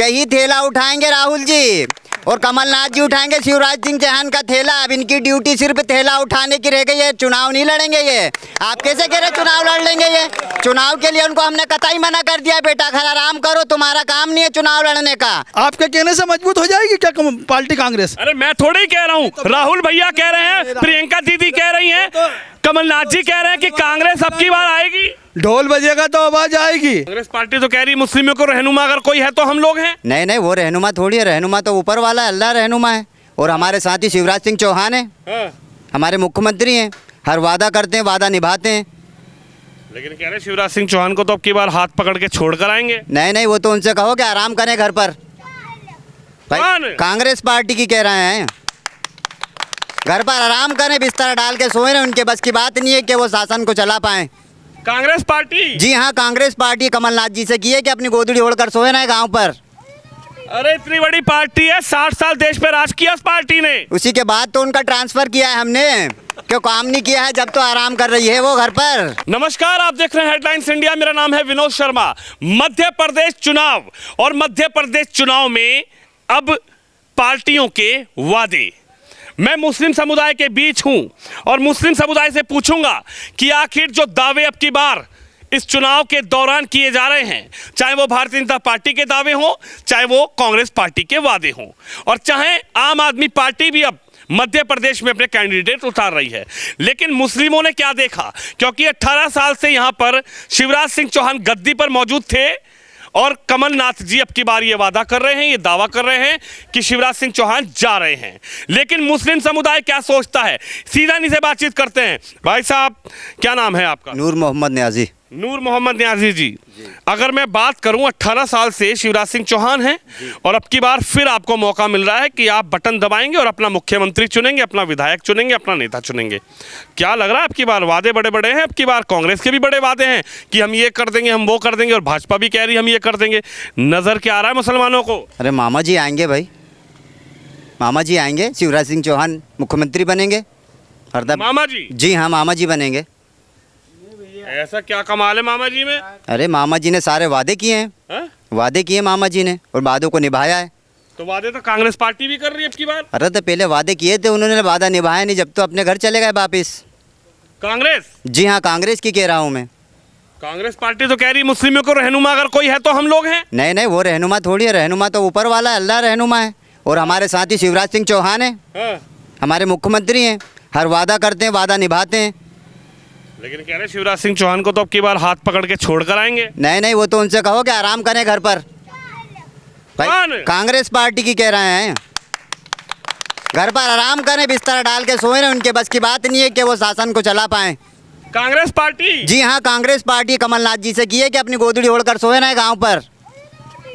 कहीं थैला उठाएंगे राहुल जी और कमलनाथ जी उठाएंगे शिवराज सिंह चौहान का थैला। अब इनकी ड्यूटी सिर्फ थैला उठाने की रह गई है, चुनाव नहीं लड़ेंगे ये। आप कैसे कह रहे चुनाव लड़ लेंगे ये? चुनाव के लिए उनको हमने कतई मना कर दिया, बेटा घर आराम करो, तुम्हारा काम नहीं है चुनाव लड़ने का। आपके कहने से मजबूत हो जाएगी क्या पार्टी कांग्रेस? अरे मैं थोड़ी कह रहा हूँ, राहुल भैया कह रहे हैं, प्रियंका दीदी कह रही हैं, कमलनाथ जी कह रहे हैं कि कांग्रेस अब की बार आएगी। ढोल बजेगा तो आवाज आएगी। कांग्रेस पार्टी तो कह रही है मुस्लिमों को रहनुमा अगर कोई है तो हम लोग हैं। नहीं नहीं, वो रहनुमा थोड़ी है, रहनुमा तो ऊपर वाला है, अल्लाह रहनुमा है। और हमारे साथ ही शिवराज सिंह चौहान है, हमारे मुख्यमंत्री हैं, हर वादा करते हैं, वादा निभाते हैं। लेकिन कह रहे हैं शिवराज सिंह चौहान को तो अब की बार हाथ पकड़ के छोड़ कर आएंगे। नहीं नहीं, वो तो उनसे कहो कि आराम करें घर पर। भाई कांग्रेस पार्टी की कह रहे हैं, घर पर आराम करें, बिस्तर डाल के सोए रहे। उनके बस की बात नहीं है कि वो शासन को चला पाए। कांग्रेस पार्टी? जी हाँ, कांग्रेस पार्टी कमलनाथ जी से की है कि अपनी गोदड़ी ओढ़कर सोए रहे गांव पर। अरे इतनी बड़ी पार्टी है, 60 साल देश पे राज किया इस पार्टी ने। उसी के बाद तो उनका ट्रांसफर किया है हमने, क्यों काम नहीं किया है जब तो आराम कर रही है वो घर पर। नमस्कार, आप देख रहे हैं हेडलाइंस इंडिया। मेरा नाम है विनोद शर्मा। मध्य प्रदेश चुनाव, और मध्य प्रदेश चुनाव में अब पार्टियों के वादे। मैं मुस्लिम समुदाय के बीच हूं और मुस्लिम समुदाय से पूछूंगा कि आखिर जो दावे अब की बार इस चुनाव के दौरान किए जा रहे हैं, चाहे वो भारतीय जनता पार्टी के दावे हों, चाहे वो कांग्रेस पार्टी के वादे हों, और चाहे आम आदमी पार्टी भी अब मध्य प्रदेश में अपने कैंडिडेट उतार रही है, लेकिन मुस्लिमों ने क्या देखा? क्योंकि 18 साल से यहां पर शिवराज सिंह चौहान गद्दी पर मौजूद थे और कमलनाथ जी अब की बार ये वादा कर रहे हैं, ये दावा कर रहे हैं कि शिवराज सिंह चौहान जा रहे हैं। लेकिन मुस्लिम समुदाय क्या सोचता है, सीधा इनसे बातचीत करते हैं। भाई साहब, क्या नाम है आपका? नूर मोहम्मद न्याजी। नूर मोहम्मद न्याजी जी, अगर मैं बात करूं, 18 साल से शिवराज सिंह चौहान हैं और अब की बार फिर आपको मौका मिल रहा है कि आप बटन दबाएंगे और अपना मुख्यमंत्री चुनेंगे, अपना विधायक चुनेंगे, अपना नेता चुनेंगे। क्या लग रहा है अब की बार वादे बड़े बड़े हैं? अब की बार कांग्रेस के भी बड़े वादे हैं कि हम ये कर देंगे, हम वो कर देंगे, और भाजपा भी कह रही हम ये कर देंगे। नजर क्या आ रहा है मुसलमानों को? अरे मामा जी आएंगे भाई, मामा जी आएंगे, शिवराज सिंह चौहान मुख्यमंत्री बनेंगे हरदा। मामा जी? जी हाँ, मामा जी बनेंगे। ऐसा क्या कमाल है मामा जी में? अरे मामा जी ने सारे वादे किए हैं, वादे किए मामा जी ने और वादों को निभाया है। तो वादे तो कांग्रेस पार्टी भी कर रही है अब की बार। अरे तो पहले वादे किए थे, उन्होंने वादा निभाया नहीं, जब तो अपने घर चले गए वापिस। कांग्रेस? जी हाँ, कांग्रेस की कह रहा हूँ मैं। कांग्रेस पार्टी तो कह रही मुस्लिमों को रहनुमा अगर कोई है तो हम लोग हैं। नहीं नहीं, वो रहनुमा थोड़ी है, रहनुमा तो ऊपर वाला है, अल्लाह रहनुमा है। और हमारे साथ ही शिवराज सिंह चौहान है, हमारे मुख्यमंत्री हैं, हर वादा करते हैं, वादा निभाते हैं। लेकिन कह रहे शिवराज सिंह चौहान को तो अब की बार हाथ पकड़ के छोड़ कर आएंगे। नहीं नहीं, वो तो उनसे कहो कि आराम करें घर पर। भाई कांग्रेस पार्टी की कह रहे हैं, घर पर आराम करें, बिस्तर डाल के सोए रहे। उनके बस की बात नहीं है कि वो शासन को चला पाए। कांग्रेस पार्टी? जी हाँ, कांग्रेस पार्टी कमलनाथ जी से की है कि अपनी गोदड़ी ओढ़कर सोए रहे गांव पर।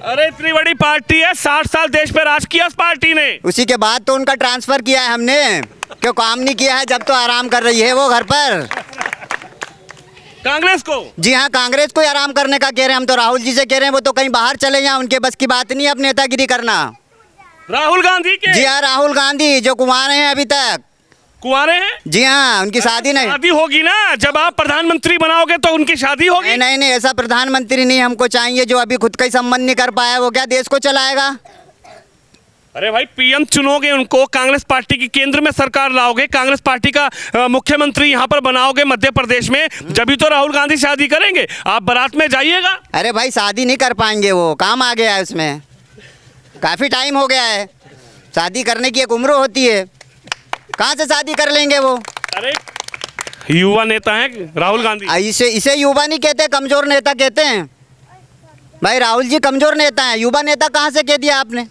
अरे इतनी बड़ी पार्टी है, 60 साल देश पे राज किया इस पार्टी ने। उसी के बाद तो उनका ट्रांसफर किया है हमने, क्यों काम नहीं किया है जब तो आराम कर रही है वो घर पर। कांग्रेस को? जी हाँ, कांग्रेस को आराम करने का कह रहे हैं हम तो। राहुल जी से कह रहे हैं वो तो कहीं बाहर चले जाएं, उनके बस की बात नहीं है अब नेतागिरी करना। राहुल गांधी के? जी हाँ, राहुल गांधी जो कुंवारे हैं अभी तक। कुंवारे हैं? जी हाँ, उनकी शादी नहीं। शादी होगी ना, जब आप प्रधानमंत्री बनाओगे तो उनकी शादी होगी। नहीं नहीं नहीं, ऐसा प्रधानमंत्री नहीं हमको चाहिए जो अभी खुद का ही संबंध नहीं कर पाया, वो क्या देश को चलाएगा? अरे भाई, पीएम चुनोगे उनको, कांग्रेस पार्टी की केंद्र में सरकार लाओगे, कांग्रेस पार्टी का मुख्यमंत्री यहाँ पर बनाओगे मध्य प्रदेश में, जब तो राहुल गांधी शादी करेंगे। आप बारात में जाइएगा। अरे भाई, शादी नहीं कर पाएंगे, वो काम आ गया है उसमें, काफी टाइम हो गया है। शादी करने की एक उम्र होती है, कहाँ से शादी कर लेंगे वो? अरे युवा नेता है राहुल गांधी। इसे युवा नहीं कहते, कमजोर नेता कहते हैं। भाई राहुल जी कमजोर नेता है, युवा नेता कहाँ से कह दिया आपने?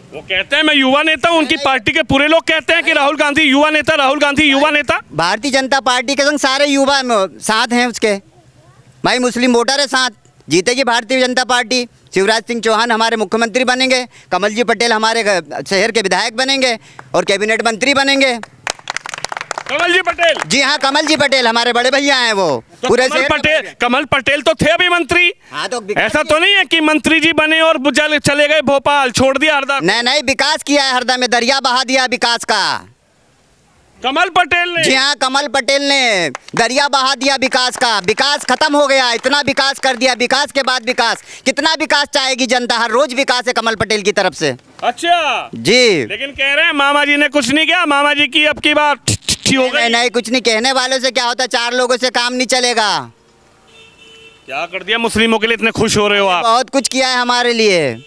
वो कहते हैं मैं युवा नेता हूँ, उनकी पार्टी के पूरे लोग कहते हैं कि राहुल गांधी युवा नेता, राहुल गांधी युवा नेता। भारतीय जनता पार्टी के संग सारे युवा साथ हैं उसके। भाई मुस्लिम वोटर है साथ, जीतेगी भारतीय जनता पार्टी। शिवराज सिंह चौहान हमारे मुख्यमंत्री बनेंगे, कमल जी पटेल हमारे शहर के विधायक बनेंगे और कैबिनेट मंत्री बनेंगे। कमल जी पटेल? जी हाँ, कमल जी पटेल हमारे बड़े भैया हैं वो। तो पूरे कमल पटेल तो थे अभी मंत्री। हाँ, तो ऐसा तो नहीं है कि मंत्री जी बने और चले गए भोपाल, छोड़ दिया हरदा? नहीं नहीं, विकास किया है हरदा में, दरिया बहा दिया विकास का। कमल पटेल ने? जी हाँ, कमल पटेल ने दरिया बहा दिया विकास का। विकास खत्म हो गया, इतना विकास कर दिया, विकास के बाद विकास। कितना विकास चाहेगी जनता? हर रोज विकास है कमल पटेल की तरफ से। अच्छा जी, लेकिन कह रहे हैं मामा जी ने कुछ नहीं किया, मामा जी की अब की बार हो नहीं गई। नहीं, कुछ नहीं। कहने वालों से क्या होता, 4 लोगों से काम नहीं चलेगा। क्या कर दिया मुस्लिमों के लिए, इतने खुश हो रहे हो आप? बहुत कुछ किया है हमारे लिए,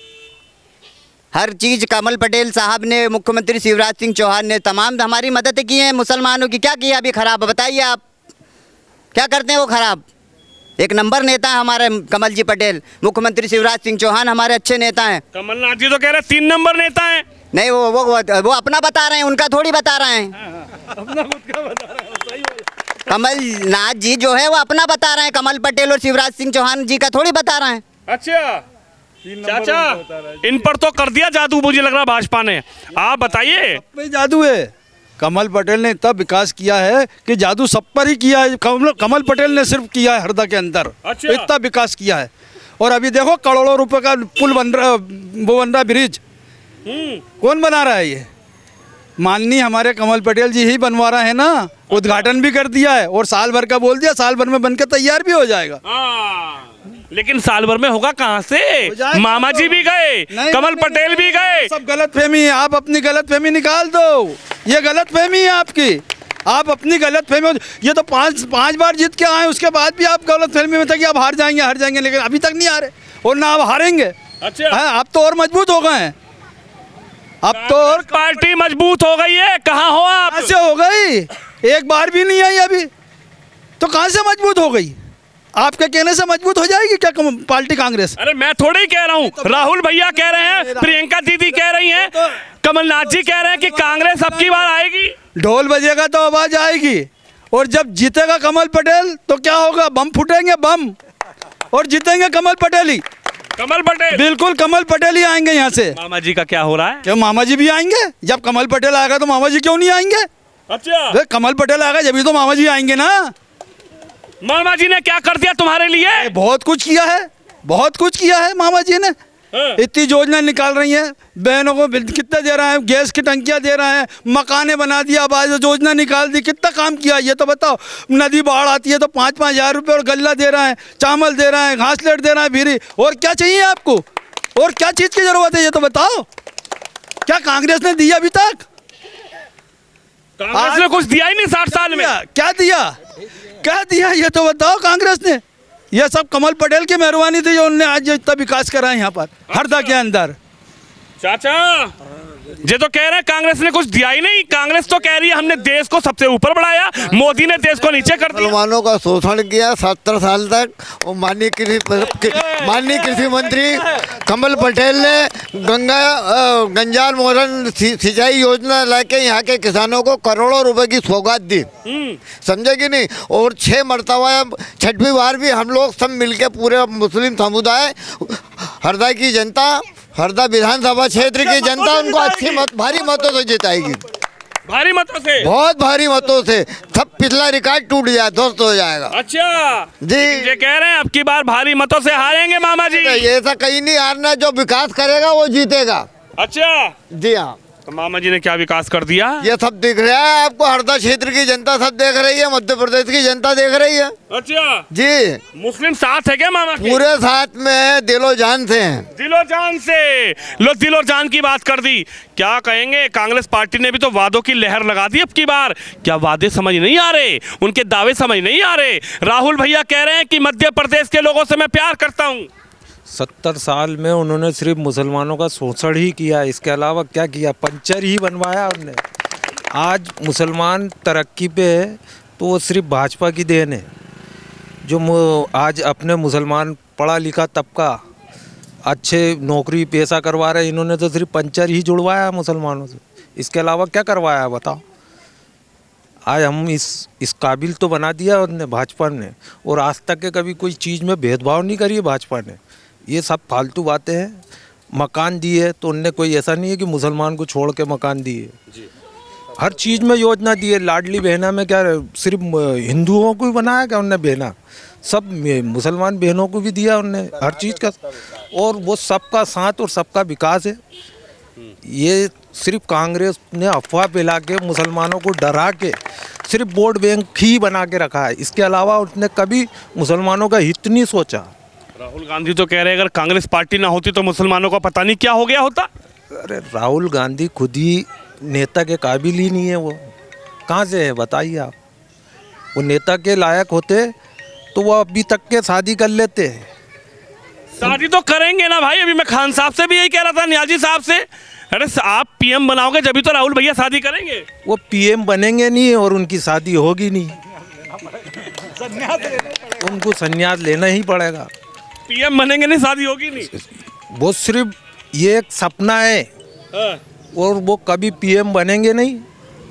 हर चीज कमल पटेल साहब ने, मुख्यमंत्री शिवराज सिंह चौहान ने तमाम हमारी मदद की है। मुसलमानों की क्या किया अभी खराब? बताइए आप, क्या करते हैं वो खराब? एक नंबर नेता है हमारे कमल जी पटेल। मुख्यमंत्री शिवराज सिंह चौहान हमारे अच्छे नेता हैं। कमलनाथ जी तो कह रहे 3 नंबर नेता हैं। नहीं, वो अपना बता रहे हैं, उनका थोड़ी बता रहे हैं। अपना खुद का बता रहे हैं, सही बोले। कमलनाथ जी जो है वो अपना बता रहे हैं, कमल पटेल और शिवराज सिंह चौहान जी का थोड़ी बता रहे हैं। अच्छा चाचा, इन पर तो कर दिया जादू, मुझे लग रहा भाजपा ने। आप बताइए। भाई जादू है। कमल पटेल ने इतना विकास किया है कि जादू सब पर ही किया है। कमल पटेल ने सिर्फ किया है हरदा के अंदर। अच्छा। इतना विकास किया है। और अभी देखो करोड़ों रुपए का पुल बन रहा, वो बन रहा ब्रिज। कौन बना रहा है ये? माननीय हमारे कमल पटेल जी ही बनवा रहे हैं ना। उद्घाटन भी कर दिया है और साल भर का बोल दिया, साल भर में बनकर तैयार भी हो जाएगा। लेकिन साल भर में होगा कहाँ से? मामा जी भी गए, कमल पटेल भी गए। सब गलत फहमी है। आप अपनी गलत फहमी निकाल दो। ये गलत फहमी है आपकी। आप अपनी गलत फहमी, ये तो पांच बार जीत के आए, उसके बाद भी आप गलत फहमी में थे कि आप हार जाएंगे, लेकिन अभी तक नहीं हारे और ना आप हारेंगे। अच्छा है, आप तो और मजबूत हो गए हैं। अब तो और पार्टी मजबूत हो गई है। कहाँ हो आप? कहाँ से हो गई? एक बार भी नहीं आई अभी, तो कहाँ से मजबूत हो गई? आपके कहने से मजबूत हो जाएगी क्या पार्टी कांग्रेस? अरे मैं थोड़ी कह रहा हूँ, राहुल भैया कह रहे हैं, प्रियंका दीदी कह रही हैं, कमलनाथ जी कह रहे हैं कि कांग्रेस अब की बार आएगी। ढोल बजेगा तो आवाज आएगी। और जब जीतेगा कमल पटेल तो क्या होगा? बम फूटेंगे, बम। और जीतेंगे कमल पटेल ही। कमल पटेल? बिल्कुल कमल पटेल ही आएंगे यहाँ से। मामा जी का क्या हो रहा है? क्यों मामा जी भी आएंगे? जब कमल पटेल आएगा तो मामा जी क्यों नहीं आएंगे? अच्छा कमल पटेल आएगा जब तो मामा जी आएंगे ना। मामा जी ने क्या कर दिया तुम्हारे लिए? बहुत कुछ किया है, बहुत कुछ किया है मामा जी ने। इतनी योजना निकाल रही हैं, बहनों को कितना दे रहे हैं, गैस की टंकियां दे रहे हैं, मकाने बना दिया, आवाज योजना निकाल दी। कितना काम किया ये तो बताओ। नदी बाढ़ आती है तो 5-5 हज़ार रुपये और गल्ला दे रहे हैं, चावल दे रहे हैं, घासलेट दे रहे हैं, भीरी। और क्या चाहिए आपको? और क्या चीज़ की जरूरत है ये तो बताओ। क्या कांग्रेस ने दिया अभी तक? कांग्रेस ने कुछ दिया ही नहीं 60 साल में। क्या दिया? क्या दिया ये तो बताओ कांग्रेस ने। यह सब कमल पटेल की मेहरबानी थी जो उन्होंने आज इतना विकास करा है यहाँ पर हरदा के अंदर। चाचा ये तो कह रहे हैं कांग्रेस ने कुछ दिया ही नहीं। कांग्रेस तो कह रही है हमने देश को सबसे ऊपर बढ़ाया, मोदी ने देश को नीचे कर दिया। मुसलमानों का शोषण किया 70 साल तक। और माननीय कृषि मंत्री कमल पटेल ने गंजार मोहरन सिंचाई योजना लाके यहाँ के किसानों को करोड़ों रुपए की सौगात दी, समझे कि नहीं। और 6 मरतबा 6वीं बार भी हम लोग सब मिलके पूरे मुस्लिम समुदाय, हरदा की जनता, हरदा विधानसभा क्षेत्र की जनता उनको अच्छी भारी मतों से जिताएगी। भारी मतों से? बहुत भारी मतों से। सब पिछला रिकॉर्ड टूट जाए, ध्वस्त हो जाएगा। अच्छा जी, ये कह रहे हैं अब की बार भारी मतों से हारेंगे मामा जी। ये ऐसा कहीं नहीं हारना, जो विकास करेगा वो जीतेगा। अच्छा जी हाँ। तो मामा जी ने क्या विकास कर दिया? ये सब दिख रहा है आपको, हरदा क्षेत्र की जनता सब देख रही है, मध्य प्रदेश की जनता देख रही है। अच्छा जी, मुस्लिम साथ है क्या मामा के? पूरे साथ में दिलो जान से हैं। दिलो जान से। लो दिलो जान की बात कर दी। क्या कहेंगे, कांग्रेस पार्टी ने भी तो वादों की लहर लगा दी अब की बार। क्या वादे समझ नहीं आ रहे, उनके दावे समझ नहीं आ रहे। राहुल भैया कह रहे हैं कि मध्य प्रदेश के लोगों से मैं प्यार करता हूँ। 70 साल में उन्होंने सिर्फ मुसलमानों का शोषण ही किया, इसके अलावा क्या किया? पंचर ही बनवाया उन्होंने। आज मुसलमान तरक्की पे है तो वो सिर्फ भाजपा की देन है। जो आज अपने मुसलमान पढ़ा लिखा तबका अच्छे नौकरी पेशा करवा रहे हैं, इन्होंने तो सिर्फ पंचर ही जुड़वाया मुसलमानों से। इसके अलावा क्या करवाया बताओ? आज हम इस काबिल तो बना दिया उन्होंने, भाजपा ने। और आज तक के कभी कोई चीज़ में भेदभाव नहीं करी है भाजपा ने। ये सब फालतू बातें हैं। मकान दिए तो उनने कोई ऐसा नहीं है कि मुसलमान को छोड़ के मकान दिए। हर चीज़ में योजना दी है। लाडली बहना में क्या सिर्फ हिंदुओं को ही बनाया क्या उनने बहना? सब मुसलमान बहनों को भी दिया उनने हर चीज़ का। और वो सबका साथ और सबका विकास है। ये सिर्फ कांग्रेस ने अफवाह फैला के मुसलमानों को डरा के सिर्फ वोट बैंक ही बना के रखा है। इसके अलावा उसने कभी मुसलमानों का हित नहीं सोचा। राहुल गांधी तो कह रहे हैं अगर कांग्रेस पार्टी ना होती तो मुसलमानों का पता नहीं क्या हो गया होता। अरे राहुल गांधी खुद ही नेता के काबिल ही नहीं है। वो कहाँ से है बताइए आप। वो नेता के लायक होते तो वो अभी तक के शादी कर लेते। शादी तो करेंगे ना भाई। अभी मैं खान साहब से भी यही कह रहा था, नियाजी साहब से। अरे आप पीएम बनाओगे जब तो राहुल भैया शादी करेंगे। वो पीएम बनेंगे नहीं और उनकी शादी होगी नहीं। उनको संन्यास लेना ही पड़ेगा। पीएम बनेंगे नहीं, शादी होगी नहीं। वो सिर्फ ये एक सपना है और वो कभी पीएम बनेंगे नहीं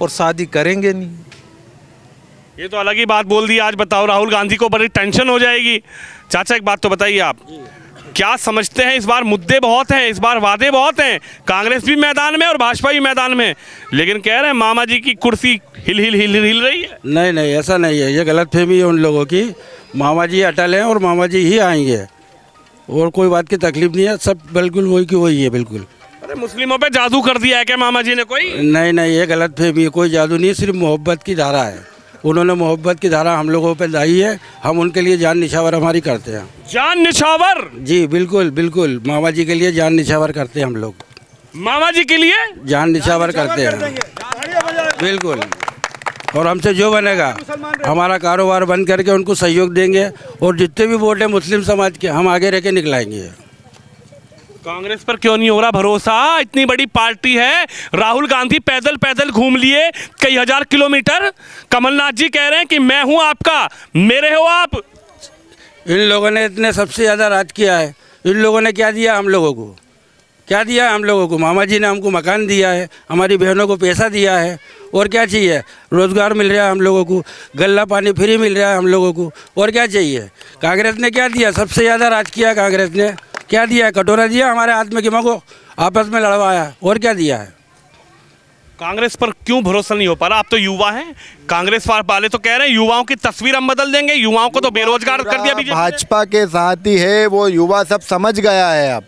और शादी करेंगे नहीं। ये तो अलग ही बात बोल दी। आज बताओ राहुल गांधी को बड़ी टेंशन हो जाएगी। चाचा एक बात तो बताइए, आप क्या समझते हैं? इस बार मुद्दे बहुत हैं, इस बार वादे बहुत हैं। कांग्रेस भी मैदान में और भाजपा भी मैदान में, लेकिन कह रहे हैं मामा जी की कुर्सी हिल हिल हिल हिल रही है। नहीं नहीं, ऐसा नहीं है। ये गलतफहमी है उन लोगों की। मामा जी अटल हैं और मामा जी ही आएंगे और कोई बात की तकलीफ नहीं है। सब बिल्कुल वही की वही है बिल्कुल। अरे मुस्लिमों पे जादू कर दिया है क्या मामा जी ने कोई? नहीं नहीं, ये गलतफहमी है। कोई जादू नहीं, सिर्फ मोहब्बत की धारा है। उन्होंने मोहब्बत की धारा हम लोगों पे लाई है। हम उनके लिए जान निछावर हमारी करते हैं। जान निछावर? जी बिल्कुल बिल्कुल, मामा जी के लिए जान निछावर करते हैं हम लोग। मामा जी के लिए जान निछावर करते हैं बिल्कुल। और हमसे जो बनेगा हमारा कारोबार बंद करके उनको सहयोग देंगे और जितने भी वोट हैं मुस्लिम समाज के हम आगे रह के निकलाएंगे। कांग्रेस पर क्यों नहीं हो रहा भरोसा? इतनी बड़ी पार्टी है। राहुल गांधी पैदल पैदल घूम लिए कई हजार किलोमीटर। कमलनाथ जी कह रहे हैं कि मैं हूं आपका, मेरे हो आप। इन लोगों ने इतने सबसे ज़्यादा राज किया है। इन लोगों ने क्या दिया हम लोगों को? क्या दिया है हम लोगों को? मामा जी ने हमको मकान दिया है, हमारी बहनों को पैसा दिया है। और क्या चाहिए? रोज़गार मिल रहा है हम लोगों को, गल्ला पानी फ्री मिल रहा है हम लोगों को। और क्या चाहिए? कांग्रेस ने क्या दिया? सबसे ज़्यादा राज किया कांग्रेस ने। क्या दिया है? कटोरा दिया हमारे हाथ में कि मगो आपस में लड़वाया। और क्या दिया है? कांग्रेस पर क्यों भरोसा नहीं हो पा रहा? आप तो युवा हैं। कांग्रेस वाले तो कह रहे हैं युवाओं की तस्वीर हम बदल देंगे। युवाओं को तो बेरोजगार कर दिया बीजेपी ने। भाजपा के साथ ही है। वो युवा सब समझ गया है अब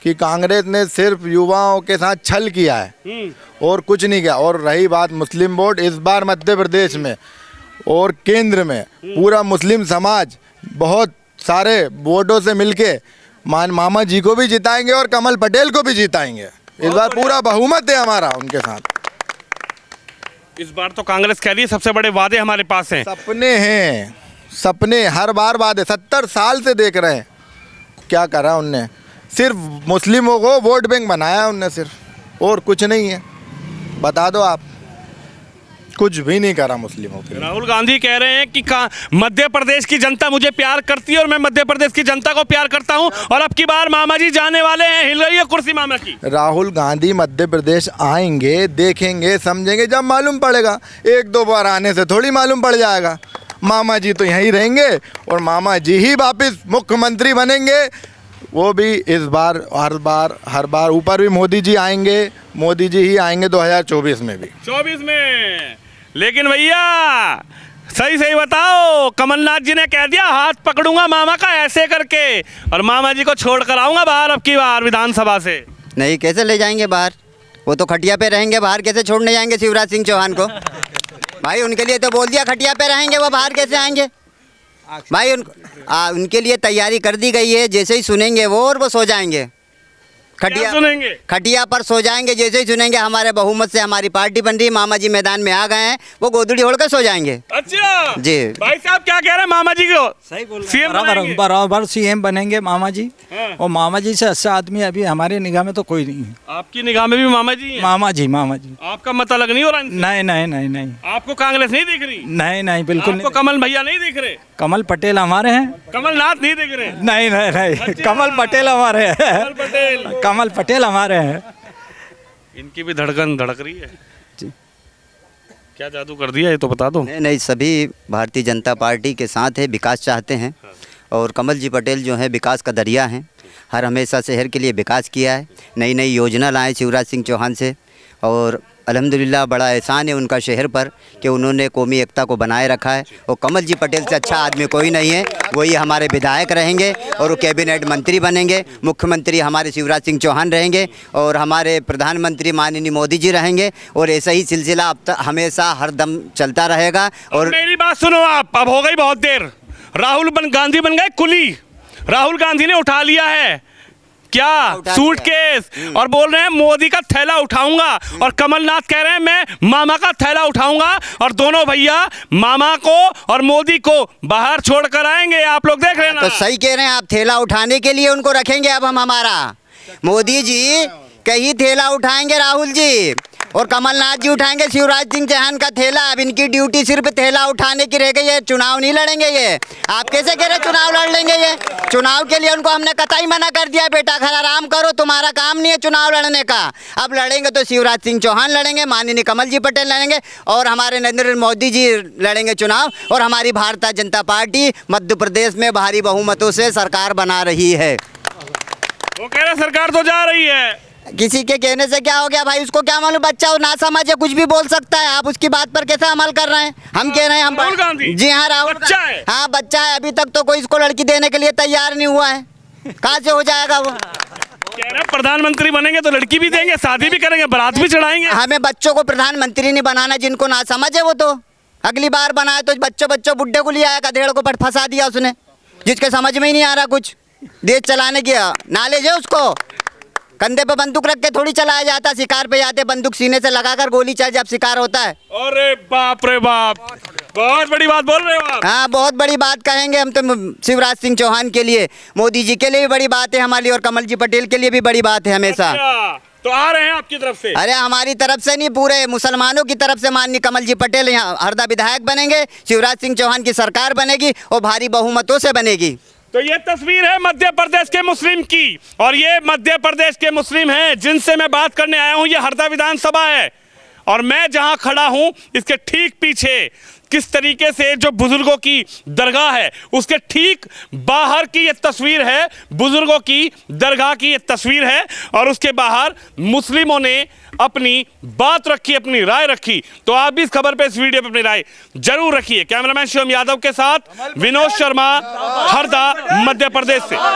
कि कांग्रेस ने सिर्फ युवाओं के साथ छल किया है और कुछ नहीं किया। और रही बात मुस्लिम वोट, इस बार मध्य प्रदेश में और केंद्र में पूरा मुस्लिम समाज बहुत सारे वोटों से मिलके मामा जी को भी जिताएंगे और कमल पटेल को भी जिताएंगे। इस बार पूरा बहुमत है हमारा उनके साथ। इस बार तो कांग्रेस कह रही है सबसे बड़े वादे हमारे पास हैं। सपने हैं, सपने हर बार वादे। 70 साल से देख रहे हैं क्या करा उनने। सिर्फ मुस्लिमों को वोट बैंक बनाया उनने सिर्फ, और कुछ नहीं है। बता दो आप, कुछ भी नहीं करा मुस्लिमों के लिए। राहुल गांधी कह रहे हैं कि मध्य प्रदेश की जनता मुझे प्यार करती है और मैं मध्य प्रदेश की जनता को प्यार करता हूं। और अब की बार मामा जी जाने वाले हैं। हिल रही है कुर्सी मामा की। राहुल गांधी मध्य प्रदेश आएंगे, देखेंगे, समझेंगे, जब मालूम पड़ेगा। एक दो बार आने से थोड़ी मालूम पड़ जाएगा। मामा जी तो यहीं रहेंगे और मामा जी ही वापिस मुख्यमंत्री बनेंगे। वो भी इस बार हर बार ऊपर भी मोदी जी आएंगे। मोदी जी ही आएंगे 2024 में भी। 24 में। लेकिन भैया सही सही बताओ, कमलनाथ जी ने कह दिया हाथ पकड़ूंगा मामा का ऐसे करके और मामा जी को छोड़ कर आऊंगा बाहर अब की बार विधानसभा से। नहीं, कैसे ले जाएंगे बाहर? वो तो खटिया पे रहेंगे, बाहर कैसे छोड़ने जाएंगे शिवराज सिंह चौहान को? भाई उनके लिए तो बोल दिया खटिया पे रहेंगे, वो बाहर कैसे आएंगे भाई? उनके लिए तैयारी कर दी गई है। जैसे ही सुनेंगे वो और वो सो जाएंगे। क्या सुनेंगे? खटिया पर सो जाएंगे। जैसे ही सुनेंगे हमारे बहुमत से हमारी पार्टी बन रही है, मामा जी मैदान में आ गए हैं, वो गोदड़ी ओढ़कर सो जाएंगे। अच्छा जी। भाई साहब क्या कह रहे हैं मामा जी को? सही बोल सीएम बनाएंगे? बराबर सीएम बनेंगे मामा जी। हाँ। और मामा जी से अच्छा आदमी अभी हमारे निगाह में तो कोई नहीं है। आपकी निगाह में भी मामा जी हैं? मामा जी, मामा जी। आपका मत अलग नहीं हो रहा इनसे? नहीं नहीं नहीं नहीं आपको कांग्रेस नहीं दिख रही? नहीं नहीं, बिल्कुल आपको नहीं। कमल भैया नहीं दिख रहे? कमल पटेल हमारे हैं। कमलनाथ नहीं दिख रहे? नहीं नहीं नहीं, कमल पटेल हमारे हैं। कमल पटेल। कमल पटेल हमारे हैं। इनकी भी धड़कन धड़क रही है। जी। क्या जादू कर दिया ये तो बता दो। नहीं नहीं, सभी भारतीय जनता पार्टी के साथ है, विकास चाहते हैं। और कमल जी पटेल जो है विकास का दरिया हैं। हर हमेशा शहर के लिए विकास किया है। नई नई योजना लाए शिवराज सिंह चौहान से और अल्हम्दुलिल्लाह बड़ा एहसान है उनका शहर पर कि उन्होंने कौमी एकता को बनाए रखा है। और कमल जी पटेल से अच्छा आदमी कोई नहीं है। वही हमारे विधायक रहेंगे और वो कैबिनेट मंत्री बनेंगे। मुख्यमंत्री हमारे शिवराज सिंह चौहान रहेंगे और हमारे प्रधानमंत्री माननीय मोदी जी रहेंगे। और ऐसा ही सिलसिला अब तक हमेशा हर दम चलता रहेगा। और मेरी बात सुनो आप, अब हो गई बहुत देर। राहुल गांधी बन गए कुली। राहुल गांधी ने उठा लिया है क्या सूटकेस और बोल रहे हैं मोदी का थैला उठाऊंगा। और कमलनाथ कह रहे हैं मैं मामा का थैला उठाऊंगा। और दोनों भैया मामा को और मोदी को बाहर छोड़ कर आएंगे। आप लोग देख रहे हैं ना। तो सही कह रहे हैं आप, थैला उठाने के लिए उनको रखेंगे अब हम हमारा। मोदी जी कहीं थैला उठाएंगे राहुल जी, और कमलनाथ जी उठाएंगे शिवराज सिंह चौहान का थैला। अब इनकी ड्यूटी सिर्फ थैला उठाने की रह गई है, चुनाव नहीं लड़ेंगे ये। आप कैसे कह रहे चुनाव लड़ लेंगे ये? चुनाव के लिए उनको हमने कतई मना कर दिया, बेटा घर आराम करो, तुम्हारा काम नहीं है चुनाव लड़ने का। अब लड़ेंगे तो शिवराज सिंह चौहान लड़ेंगे, माननीय कमल जी पटेल लड़ेंगे, और हमारे नरेंद्र मोदी जी लड़ेंगे चुनाव। और हमारी भारतीय जनता पार्टी मध्य प्रदेश में भारी बहुमतों से सरकार बना रही है। वो कह रहे सरकार तो जा रही है। किसी के कहने से क्या हो गया भाई, उसको क्या मालूम, बच्चा हो ना समझ है, कुछ भी बोल सकता है। आप उसकी बात पर कैसे अमल कर रहे हैं? हम कह रहे हैं हम राहुल गांधी जी हाँ राहुल बच्चा है। हाँ बच्चा है, अभी तक तो कोई इसको लड़की देने के लिए तैयार नहीं हुआ है। कहाँ से हो जाएगा वो? कह रहे प्रधानमंत्री बनेंगे तो लड़की भी देंगे, शादी भी करेंगे, बारात भी चढ़ाएंगे। हमें बच्चों को प्रधानमंत्री नहीं बनाना, जिनको ना समझ है वो तो अगली बार बनाए। तो बच्चों बुड्ढे को लिया, गधेड़ को फंसा दिया उसने, जिसके समझ में ही नहीं आ रहा कुछ। देश चलाने की नॉलेज है उसको, कंधे पे बंदूक रख के थोड़ी चलाया जाता। शिकार पे जाते बंदूक सीने से लगाकर गोली चल जब शिकार होता है। अरे बाप रे बाप, बहुत बड़ी बात बोल रहे हो आप। हाँ बहुत बड़ी बात कहेंगे हम तो। शिवराज सिंह चौहान के लिए, मोदी जी के लिए भी बड़ी बात है हमारी, और कमल जी पटेल के लिए भी बड़ी बात है हमेशा। अच्छा, तो आ रहे हैं आपकी तरफ से? अरे हमारी तरफ से नहीं, पूरे मुसलमानों की तरफ से माननीय कमल जी पटेल यहाँ हरदा विधायक बनेंगे, शिवराज सिंह चौहान की सरकार बनेगी और भारी बहुमतों से बनेगी। तो ये तस्वीर है मध्य प्रदेश के मुस्लिम की, और ये मध्य प्रदेश के मुस्लिम हैं जिनसे मैं बात करने आया हूं। ये हरदा विधानसभा है और मैं जहां खड़ा हूं इसके ठीक पीछे किस तरीके से जो बुजुर्गों की दरगाह है उसके ठीक बाहर की ये तस्वीर है। बुजुर्गों की दरगाह की ये तस्वीर है और उसके बाहर मुस्लिमों ने अपनी बात रखी, अपनी राय रखी। तो आप भी इस खबर पे, इस वीडियो पे अपनी राय जरूर रखिए। कैमरामैन शिवम यादव के साथ विनोद शर्मा, हरदा, मध्य प्रदेश से।